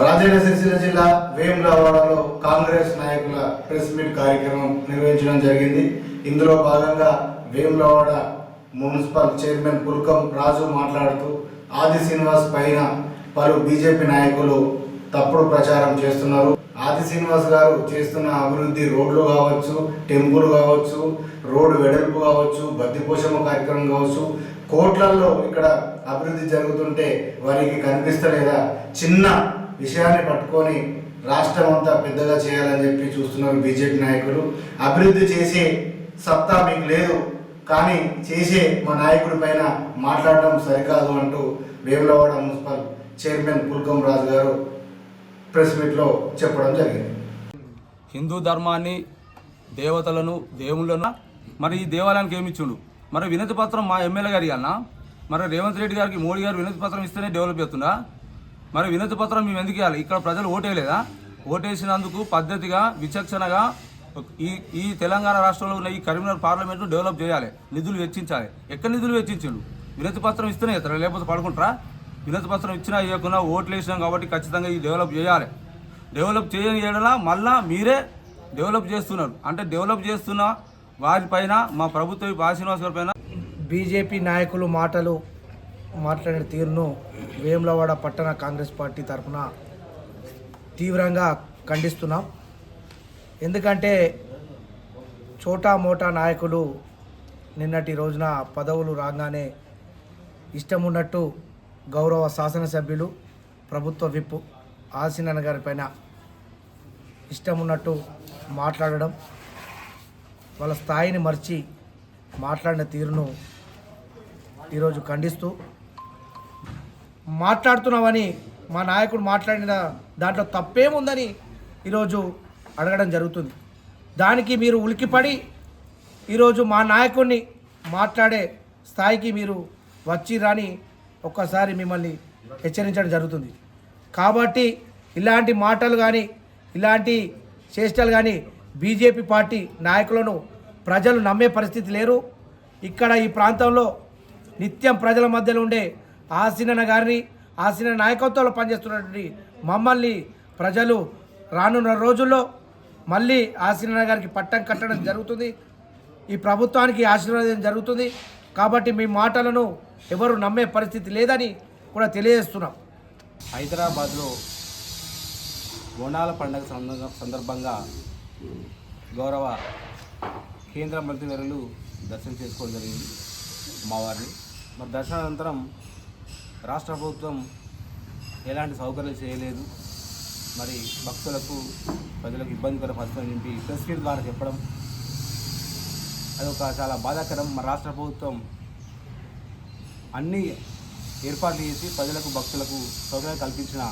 రాజన్న సిరిసిల్ల జిల్లా వేములవాడలో కాంగ్రెస్ నాయకుల ప్రెస్ మీట్ కార్యక్రమం నిర్వహించడం జరిగింది. ఇందులో భాగంగా వేములవాడ మున్సిపల్ చైర్మన్ పుల్కం రాజు మాట్లాడుతూ ఆది శ్రీనివాస్ పైన పలు బీజేపీ నాయకులు తప్పుడు ప్రచారం చేస్తున్నారు. ఆది శ్రీనివాస్ గారు చేస్తున్న అభివృద్ధి రోడ్లు కావచ్చు, టెంపుల్ కావచ్చు, రోడ్డు వెడల్పు కావచ్చు, బద్దిపోషమ కార్యక్రమం కావచ్చు, కోట్లలో ఇక్కడ అభివృద్ధి జరుగుతుంటే వారికి కనిపిస్తలేదా? చిన్న విషయాన్ని పట్టుకొని రాష్ట్రం అంతా పెద్దగా చేయాలని చెప్పి చూస్తున్నారు బీజేపీ నాయకులు. అభివృద్ధి చేసే సత్తా మీకు లేదు, కానీ చేసే మా నాయకుడి పైన మాట్లాడడం సరికాదు అంటూ వేములవాడ మున్సిపల్ చైర్మన్ పుల్కం రాజు గారు ప్రెస్ మీట్లో చెప్పడం జరిగింది. హిందూ ధర్మాన్ని, దేవతలను, దేవుళ్ళను మరి ఈ దేవాలయానికి ఏమి ఇచ్చిండు? మరి వినతి పత్రం మా ఎమ్మెల్యే గారి అన్న మరి రేవంత్ రెడ్డి గారికి మోడీ గారు వినతి పత్రం ఇస్తేనే డెవలప్ అవుతుందా? మరి వినతి పత్రం మేము ఎందుకు ఇవ్వాలి? ఇక్కడ ప్రజలు ఓటేయలేదా? ఓటేసినందుకు పద్ధతిగా విచక్షణగా ఈ తెలంగాణ రాష్ట్రంలో ఉన్న ఈ కరీంనగర్ పార్లమెంట్ను డెవలప్ చేయాలి, నిధులు వెచ్చించాలి. ఎక్కడ నిధులు వెచ్చించిండు? వినతి పత్రం ఇస్తేనే ఇస్తారా, లేకపోతే పడుకుంటారా? వినతి పత్రం ఇచ్చినా ఇవ్వకుండా ఓట్లు వేసినాం కాబట్టి ఖచ్చితంగా ఈ డెవలప్ చేయాలి. డెవలప్ చేయడం మళ్ళా మీరే డెవలప్ చేస్తున్నారు అంటే డెవలప్ చేస్తున్న వారిపైన మా ప్రభుత్వ ఆది శ్రీనివాస్ గారి పైన బీజేపీ నాయకులు మాట్లాడిన తీరును వేములవాడ పట్టణ కాంగ్రెస్ పార్టీ తరఫున తీవ్రంగా ఖండిస్తున్నాం. ఎందుకంటే చోటా మోటా నాయకులు నిన్నటి రోజున పదవులు రాగానే ఇష్టం ఉన్నట్టు గౌరవ శాసనసభ్యులు ప్రభుత్వ విప్ ఆసీనన్న గారి పైన ఇష్టం ఉన్నట్టు మాట్లాడడం, వాళ్ళ స్థాయిని మర్చి మాట్లాడిన తీరును ఈరోజు ఖండిస్తూ, మాట్లాడుతున్నామని మా నాయకుడు మాట్లాడిన దాంట్లో తప్పేముందని ఈరోజు అడగడం జరుగుతుంది. దానికి మీరు ఉలికిపడి ఈరోజు మా నాయకుడిని మాట్లాడే స్థాయికి మీరు వచ్చిరాని ఒక్కసారి మిమ్మల్ని హెచ్చరించడం జరుగుతుంది. కాబట్టి ఇలాంటి మాటలు కానీ ఇలాంటి చేష్టలు కానీ బీజేపీ పార్టీ నాయకులను ప్రజలు నమ్మే పరిస్థితి లేరు. ఇక్కడ ఈ ప్రాంతంలో నిత్యం ప్రజల మధ్యలో ఉండే ఆసీనన్న గారిని, ఆసీనన్న నాయకత్వంలో పనిచేస్తున్నటువంటి మమ్మల్ని ప్రజలు రానున్న రోజుల్లో మళ్ళీ ఆసీనన్న గారికి పట్టం కట్టడం జరుగుతుంది. ఈ ప్రభుత్వానికి ఆశీర్వాదం జరుగుతుంది. కాబట్టి మీ మాటలను ఎవరు నమ్మే పరిస్థితి లేదని కూడా తెలియజేస్తున్నాం. హైదరాబాద్లో బోనాల పండుగ సందర్భంగా గౌరవ కేంద్ర మంత్రివర్యులు దర్శనం చేసుకోవడం జరిగింది మా వారిని. మరి దర్శనానంతరం రాష్ట్ర ప్రభుత్వం ఎలాంటి సౌకర్యాలు చేయలేదు, మరి భక్తులకు ప్రజలకు ఇబ్బందికర పరిస్థితులు నింపి ప్రెస్ మీట్ ద్వారా చెప్పడం అది ఒక చాలా బాధాకరం. మరి రాష్ట్ర ప్రభుత్వం అన్ని ఏర్పాట్లు చేసి ప్రజలకు భక్తులకు సౌకర్యాలు కల్పించిన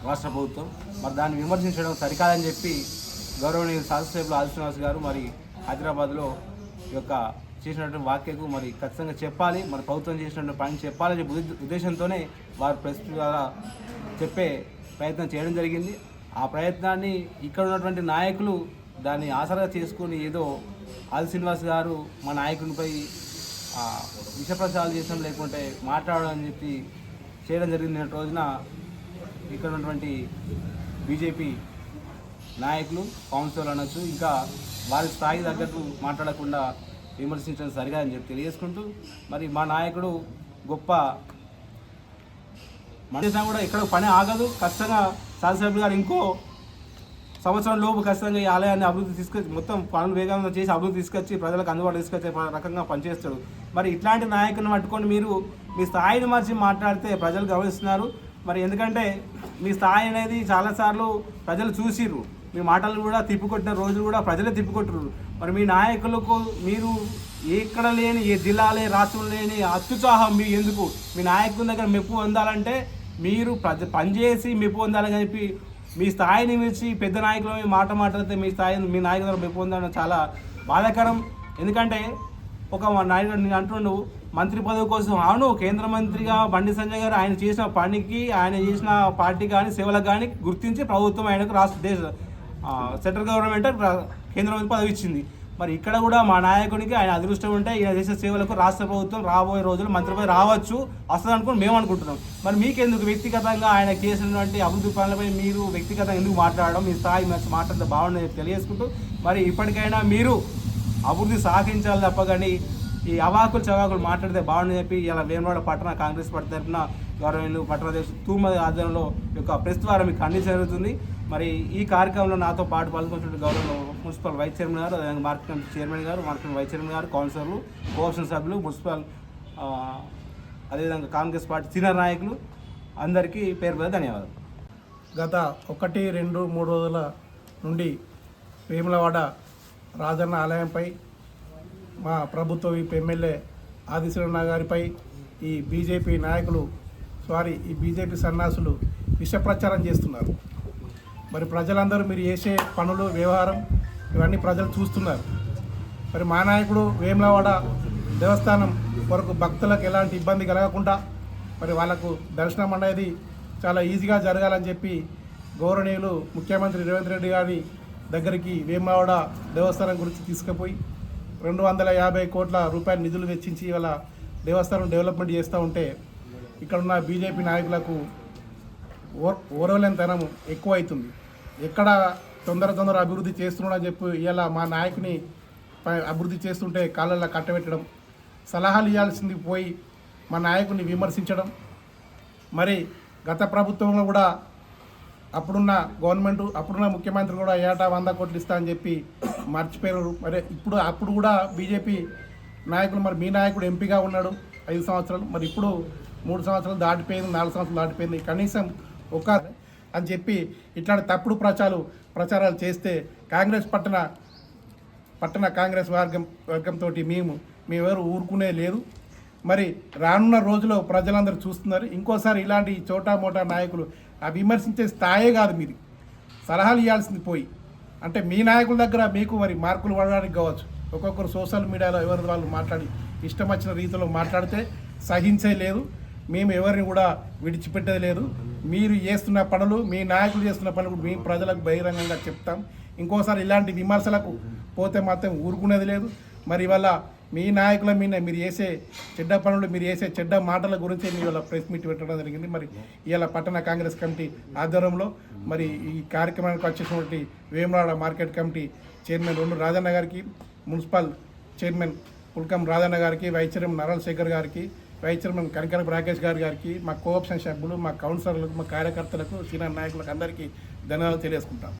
రాష్ట్ర ప్రభుత్వం మరి దాన్ని విమర్శించడం సరికాదని చెప్పి గౌరవనీయులు శాసనసభ్యులు ఆది శ్రీనివాస్ గారు మరి హైదరాబాద్లో ఈ యొక్క చేసినటువంటి వ్యాఖ్యకు మరి ఖచ్చితంగా చెప్పాలి, మరి ప్రభుత్వం చేసినటువంటి పని చెప్పాలని చెప్పి ఉద్దేశంతోనే వారు ప్రెస్ ద్వారా చెప్పే ప్రయత్నం చేయడం జరిగింది. ఆ ప్రయత్నాన్ని ఇక్కడ ఉన్నటువంటి నాయకులు దాన్ని ఆసరా చేసుకొని ఏదో ఆది శ్రీనివాస్ గారు మా నాయకునిపై విషప్రచారాలు చేయడం లేకుంటే మాట్లాడడం అని చెప్పి చేయడం జరిగింది. నిన్న రోజున ఇక్కడ ఉన్నటువంటి బీజేపీ నాయకులు, కౌన్సిలర్లు అనొచ్చు, ఇంకా వారి స్థాయి తగ్గట్టు మాట్లాడకుండా విమర్శించడం సరిగా అని చెప్పి తెలియజేసుకుంటూ మరి మా నాయకుడు గొప్ప మనిషినా కూడా ఇక్కడ పని ఆగదు. ఖచ్చితంగా శాసనసభ్యులు గారు ఇంకో సంవత్సరం లోపు ఖచ్చితంగా ఈ ఆలయాన్ని అభివృద్ధి తీసుకొచ్చి మొత్తం పనులు వేగంగా చేసి అభివృద్ధి తీసుకొచ్చి ప్రజలకు అందుబాటు తీసుకొచ్చే రకంగా పనిచేస్తాడు. మరి ఇట్లాంటి నాయకులను పట్టుకొని మీరు మీ స్థాయిని మార్చి మాట్లాడితే ప్రజలు గమనిస్తున్నారు. మరి ఎందుకంటే మీ స్థాయి అనేది చాలాసార్లు ప్రజలు చూసిర్రు, మీ మాటలు కూడా తిప్పికొట్టిన రోజులు కూడా ప్రజలే తిప్పికొట్టరు. మరి మీ నాయకులకు మీరు ఎక్కడ లేని, ఏ జిల్లా లేని, రాష్ట్రం లేని అత్యుత్సాహం మీ ఎందుకు? మీ నాయకుల దగ్గర మెప్పు పొందాలంటే మీరు పనిచేసి మెప్పు పొందాలని చెప్పి మీ స్థాయిని మించి పెద్ద నాయకులు మాట్లాడితే మీ స్థాయిని మీ నాయకుల దగ్గర మెప్పు పొందడం చాలా బాధాకరం. ఎందుకంటే ఒక నాయకుడు నేను అంటుండు మంత్రి పదవి కోసం, అవును కేంద్ర మంత్రిగా బండి సంజయ్ గారు ఆయన చేసిన పనికి, ఆయన చేసిన పార్టీ కానీ సేవలకు కానీ గుర్తించి ప్రభుత్వం ఆయనకు రాష్ట్ర సెంట్రల్ గవర్నమెంట్ కేంద్ర మంత్రి పదవి ఇచ్చింది. మరి ఇక్కడ కూడా మా నాయకునికి ఆయన అదృష్టం ఉంటే ఈయన చేసే సేవలకు రాష్ట్ర ప్రభుత్వం రాబోయే రోజులు మంత్రిపై రావచ్చు వస్తుంది అనుకుని మేము అనుకుంటున్నాం. మరి మీకెందుకు వ్యక్తిగతంగా ఆయన చేసినటువంటి అభివృద్ధి పనులపై మీరు వ్యక్తిగతంగా ఎందుకు మాట్లాడడం, మీ స్థాయి మాట్లాడితే బాగుండేది తెలియజేసుకుంటూ మరి ఇప్పటికైనా మీరు అభివృద్ధి సాధించాలి తప్ప కానీ ఈ అవాకులు చవాకులు మాట్లాడితే బాగుండని చెప్పి ఇలా వేమవాడ పట్టణ కాంగ్రెస్ పార్టీ తరఫున గౌరవనీయులు పట్టణాధ్యక్షులు తూర్మది ఆధ్వర్యంలో యొక్క ప్రెస్ ద్వారా మీకు ఖండించడం జరుగుతుంది. మరి ఈ కార్యక్రమంలో నాతో పాటు పాల్గొంటున్న గౌరవ మున్సిపల్ వైస్ చైర్మన్ గారు, అదేవిధంగా మార్కెట్ కమిటీ చైర్మన్ గారు, మార్కెట్ వైస్ చైర్మన్ గారు, కౌన్సిలర్లు, కోఆప్షన్ సభ్యులు, మున్సిపల్ అదేవిధంగా కాంగ్రెస్ పార్టీ సీనియర్ నాయకులు అందరికీ పేరు పేరు ధన్యవాదాలు. గత 1, 2, 3 రోజుల నుండి వేములవాడ రాజన్న ఆలయంపై మా ప్రభుత్వ విప్ ఎమ్మెల్యే ఆదిశ్వరన్న గారిపై ఈ బీజేపీ నాయకులు ఈ బీజేపీ సన్నాసులు విష ప్రచారం చేస్తున్నారు. మరి ప్రజలందరూ మీరు చేసే పనులు, వ్యవహారం ఇవన్నీ ప్రజలు చూస్తున్నారు. మరి మా నాయకుడు వేములవాడ దేవస్థానం కొరకు భక్తులకు ఎలాంటి ఇబ్బంది కలగకుండా మరి వాళ్ళకు దర్శనం అనేది చాలా ఈజీగా జరగాలని చెప్పి గౌరవనీయులు ముఖ్యమంత్రి రేవంత్ రెడ్డి గారి దగ్గరికి వేములవాడ దేవస్థానం గురించి తీసుకుపోయి 250 కోట్ల రూపాయల నిధులు వెచ్చించి ఇవాళ దేవస్థానం డెవలప్మెంట్ చేస్తూ ఉంటే ఇక్కడున్న బీజేపీ నాయకులకు ఓరవలేనితనం ఎక్కువ అవుతుంది. ఎక్కడ తొందర అభివృద్ధి చేస్తున్నాడని చెప్పి ఇలా మా నాయకుని అభివృద్ధి చేస్తుంటే కాళ్ళల్లో కట్టబెట్టడం, సలహాలు ఇవ్వాల్సింది పోయి మా నాయకుని విమర్శించడం. మరి గత ప్రభుత్వంలో కూడా అప్పుడున్న గవర్నమెంట్, అప్పుడున్న ముఖ్యమంత్రి కూడా ఏటా 100 కోట్లు ఇస్తా అని చెప్పి మర్చిపోయారు. మరి అప్పుడు కూడా బీజేపీ నాయకులు, మరి మీ నాయకుడు ఎంపీగా ఉన్నాడు 5 సంవత్సరాలు, మరి ఇప్పుడు 3 సంవత్సరాలు దాటిపోయింది, 4 సంవత్సరాలు దాటిపోయింది, కనీసం అని చెప్పి ఇట్లాంటి తప్పుడు ప్రచారాలు చేస్తే కాంగ్రెస్ పట్టణ కాంగ్రెస్ వర్గంతో మేమెవరు ఊరుకునే లేదు. మరి రానున్న రోజుల్లో ప్రజలందరూ చూస్తున్నారు. ఇంకోసారి ఇలాంటి చోటా మోటా నాయకులు విమర్శించే స్థాయే కాదు, మీది సలహాలు ఇవ్వాల్సింది పోయి. అంటే మీ నాయకుల దగ్గర మీకు మరి మార్కులు పడడానికి కావచ్చు, ఒక్కొక్కరు సోషల్ మీడియాలో ఎవరి వాళ్ళు మాట్లాడి ఇష్టం వచ్చిన రీతిలో మాట్లాడితే సహించే లేదు. మేము ఎవరిని కూడా విడిచిపెట్టేది లేదు. మీరు చేస్తున్న పనులు, మీ నాయకులు చేస్తున్న పనులు మేము ప్రజలకు బహిరంగంగా చెప్తాం. ఇంకోసారి ఇలాంటి విమర్శలకు పోతే మాత్రం ఊరుకునేది లేదు. మరి ఇవాళ మీ నాయకుల మీద మీరు చేసే చెడ్డ పనులు, మీరు చేసే చెడ్డ మాటల గురించి మీ ఇవాళ ప్రెస్ మీట్ పెట్టడం జరిగింది. మరి ఇవాళ పట్టణ కాంగ్రెస్ కమిటీ ఆధ్వర్యంలో మరి ఈ కార్యక్రమానికి వచ్చేసినటువంటి Vemulawada market committee chairman 2 Rajanna గారికి, మున్సిపల్ చైర్మన్ పుల్కం రాజన్న గారికి, వైస్ చైర్మన్ నరల్ శేఖర్ గారికి, వైస్ చైర్మన్ కనకర రాకేష్ గారికి, మా కోఆప్షన్ సభ్యులు, మా కౌన్సిలర్లకు, మా కార్యకర్తలకు, సీనియర్ నాయకులకు అందరికీ ధన్యవాదాలు తెలియజేసుకుంటాం.